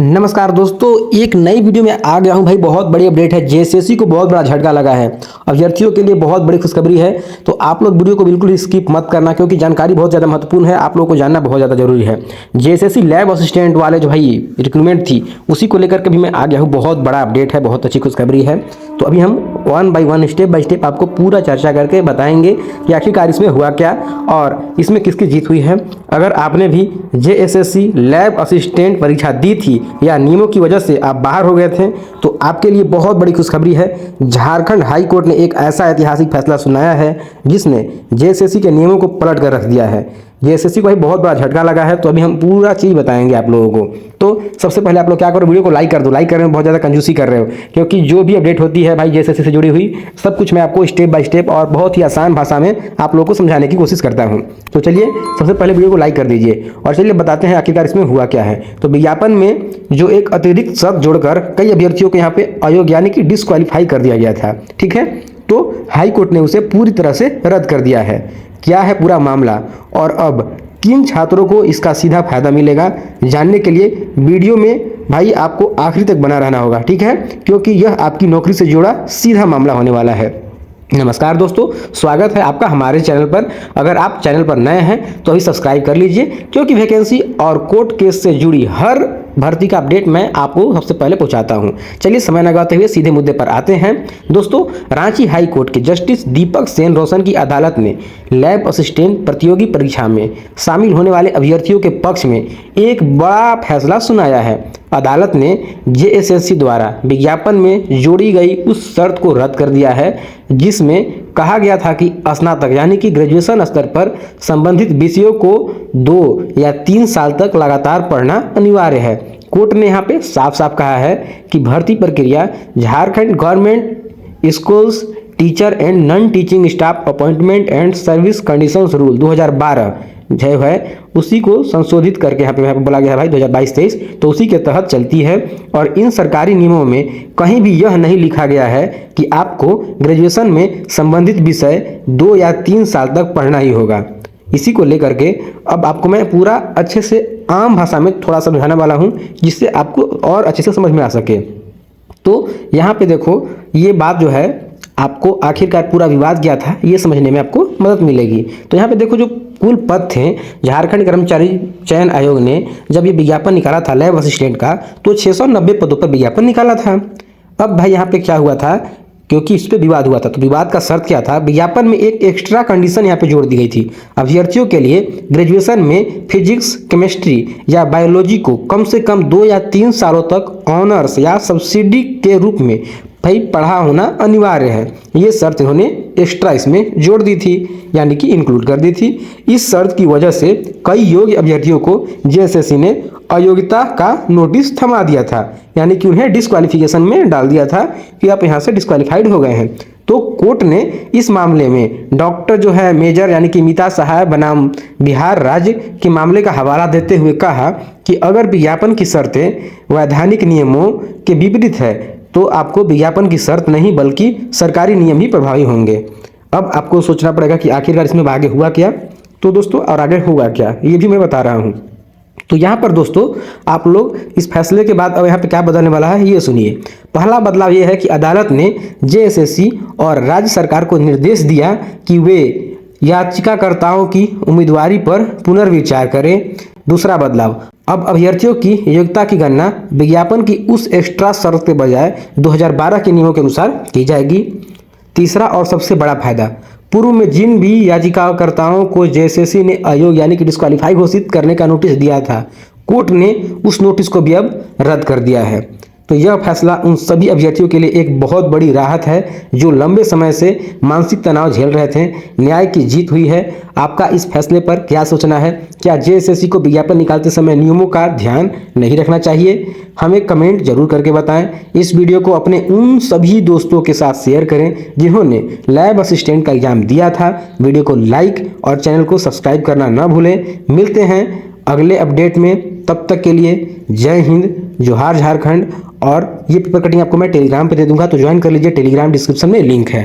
नमस्कार दोस्तों, एक नई वीडियो में आ गया हूं भाई। बहुत बड़ी अपडेट है। जेएसएससी को बहुत बड़ा झटका लगा है। अभ्यर्थियों के लिए बहुत बड़ी खुशखबरी है। तो आप लोग वीडियो को बिल्कुल ही स्किप मत करना, क्योंकि जानकारी बहुत ज़्यादा महत्वपूर्ण है। आप लोगों को जानना बहुत ज़्यादा जरूरी है। जेएसएससी लैब असिस्टेंट वाले जो भाई रिक्रूटमेंट थी, उसी को लेकर के भी मैं आ गया हूँ। बहुत बड़ा अपडेट है, बहुत अच्छी खुशखबरी है। तो अभी हम one by one, step by step आपको पूरा चर्चा करके बताएंगे कि आखिरकार इसमें हुआ क्या और इसमें किसकी जीत हुई है। अगर आपने भी जेएसएससी लैब असिस्टेंट परीक्षा दी थी या नियमों की वजह से आप बाहर हो गए थे, तो आपके लिए बहुत बड़ी खुशखबरी है। झारखंड हाई कोर्ट ने एक ऐसा ऐतिहासिक फैसला सुनाया है जिसने जेएसएससी के नियमों को पलट कर रख दिया है। जेएसएससी को भाई बहुत बड़ा झटका लगा है। तो अभी हम पूरा चीज़ बताएंगे आप लोगों को। तो सबसे पहले आप लोग क्या करो, वीडियो को लाइक कर दो। लाइक करने में बहुत ज़्यादा कंजूसी कर रहे हो, क्योंकि जो भी अपडेट होती है भाई जेएसएससी से जुड़ी हुई, सब कुछ मैं आपको स्टेप बाय स्टेप और बहुत ही आसान भाषा में आप लोगों को समझाने की कोशिश करता हूँ। तो चलिए सबसे पहले वीडियो को लाइक कर दीजिए और चलिए बताते हैं आखिरकार इसमें हुआ क्या है। तो विज्ञापन में जो एक अतिरिक्त शर्त जोड़कर कई अभ्यर्थियों को यहाँ पे अयोग्य यानी कि डिस्क्वालीफाई कर दिया गया था, ठीक है। तो हाई कोर्ट ने उसे पूरी तरह से रद्द कर दिया है। क्या है पूरा मामला और अब किन छात्रों को इसका सीधा फायदा मिलेगा, जानने के लिए वीडियो में भाई आपको आखिरी तक बना रहना होगा, ठीक है, क्योंकि यह आपकी नौकरी से जुड़ा सीधा मामला होने वाला है। नमस्कार दोस्तों, स्वागत है आपका हमारे चैनल पर। अगर आप चैनल पर नए हैं तो अभी सब्सक्राइब कर लीजिए, क्योंकि वैकेंसी और कोर्ट केस से जुड़ी हर भर्ती का अपडेट मैं आपको सबसे पहले पहुंचाता हूं। चलिए समय न गवाते हुए सीधे मुद्दे पर आते हैं। दोस्तों, रांची हाई कोर्ट के जस्टिस दीपक सेन रोशन की अदालत ने लैब असिस्टेंट प्रतियोगी परीक्षा में शामिल होने वाले अभ्यर्थियों के पक्ष में एक बड़ा फैसला सुनाया है। अदालत ने जेएसएससी द्वारा विज्ञापन में जोड़ी गई उस शर्त को रद्द कर दिया है जिसमें कहा गया था कि स्नातक यानी कि ग्रेजुएशन स्तर पर संबंधित विषयों को 2 या 3 साल तक लगातार पढ़ना अनिवार्य है। कोर्ट ने यहाँ पे साफ साफ कहा है कि भर्ती प्रक्रिया Jharkhand government schools teacher and non teaching staff appointment and service conditions rule 2012 जो है उसी को संशोधित करके यहाँ पे बोला गया है भाई 2022-23, तो उसी के तहत चलती है। और इन सरकारी नियमों में कहीं भी यह नहीं लिखा गया है कि आपको ग्रेजुएशन में संबंधित विषय 2 या 3 साल तक पढ़ना ही होगा। इसी को लेकर के अब आपको मैं पूरा अच्छे से आम भाषा में थोड़ा समझाने वाला हूँ, जिससे आपको और अच्छे से समझ में आ सके। तो यहाँ पे देखो, ये बात जो है आपको आखिरकार पूरा विवाद क्या था ये समझने में आपको मदद मिलेगी। तो यहाँ पे देखो, जो कुल पद थे झारखंड कर्मचारी चयन आयोग ने जब ये विज्ञापन निकाला था लैब असिस्टेंट का, तो 690 पदों पर विज्ञापन निकाला था। अब भाई यहाँ पे क्या हुआ था, क्योंकि इस पे विवाद हुआ था, तो विवाद का शर्त क्या था, विज्ञापन में एक एक्स्ट्रा कंडीशन यहाँ पे जोड़ दी गई थी। अभ्यर्थियों के लिए ग्रेजुएशन में फिजिक्स, केमिस्ट्री या बायोलॉजी को कम से कम 2 या 3 सालों तक ऑनर्स या सब्सिडी के रूप में भाई पढ़ा होना अनिवार्य है। ये शर्त इन्होंने एक्स्ट्रा इसमें जोड़ दी थी, यानी कि इंक्लूड कर दी थी। इस शर्त की वजह से कई योग्य अभ्यर्थियों को जेएसएससी ने अयोग्यता का नोटिस थमा दिया था, यानी कि उन्हें डिस्क्वालिफिकेशन में डाल दिया था कि आप यहाँ से डिस्क्वालीफाइड हो गए हैं। तो कोर्ट ने इस मामले में डॉक्टर जो है मेजर यानी कि मीता सहाय बनाम बिहार राज्य के मामले का हवाला देते हुए कहा कि अगर विज्ञापन की शर्तें वैधानिक नियमों के विपरीत है तो आपको विज्ञापन की शर्त नहीं बल्कि सरकारी नियम ही प्रभावी होंगे। अब आपको सोचना पड़ेगा कि आखिरकार इसमें आगे हुआ क्या। तो दोस्तों, और आगे होगा क्या ये भी मैं बता रहा हूँ। तो यहाँ पर दोस्तों, आप लोग इस फैसले के बाद अब यहाँ पे क्या बदलने वाला है ये सुनिए। पहला बदलाव ये है कि अदालत ने जेएसएससी और राज्य सरकार को निर्देश दिया कि वे याचिकाकर्ताओं की उम्मीदवारी पर पुनर्विचार करें। दूसरा बदलाव, अब अभ्यर्थियों की योग्यता की गणना विज्ञापन की उस एक्स्ट्रा शर्त के बजाय 2012 के नियमों के अनुसार की जाएगी। तीसरा और सबसे बड़ा फायदा, पूर्व में जिन भी याचिकाकर्ताओं को जेएसएससी ने अयोग्य यानी कि डिस्क्वालीफाई घोषित करने का नोटिस दिया था, कोर्ट ने उस नोटिस को भी अब रद्द कर दिया है। तो यह फैसला उन सभी अभ्यर्थियों के लिए एक बहुत बड़ी राहत है जो लंबे समय से मानसिक तनाव झेल रहे थे। न्याय की जीत हुई है। आपका इस फैसले पर क्या सोचना है? क्या जेएसएससी को विज्ञापन निकालते समय नियमों का ध्यान नहीं रखना चाहिए? हमें कमेंट जरूर करके बताएं। इस वीडियो को अपने उन सभी दोस्तों के साथ शेयर करें जिन्होंने लैब असिस्टेंट का एग्जाम दिया था। वीडियो को लाइक और चैनल को सब्सक्राइब करना न भूलें। मिलते हैं अगले अपडेट में, तब तक के लिए जय हिंद, जोहार झारखंड। और ये पेपर कटिंग आपको मैं टेलीग्राम पे दे दूंगा, तो ज्वाइन कर लीजिए। टेलीग्राम डिस्क्रिप्शन में लिंक है।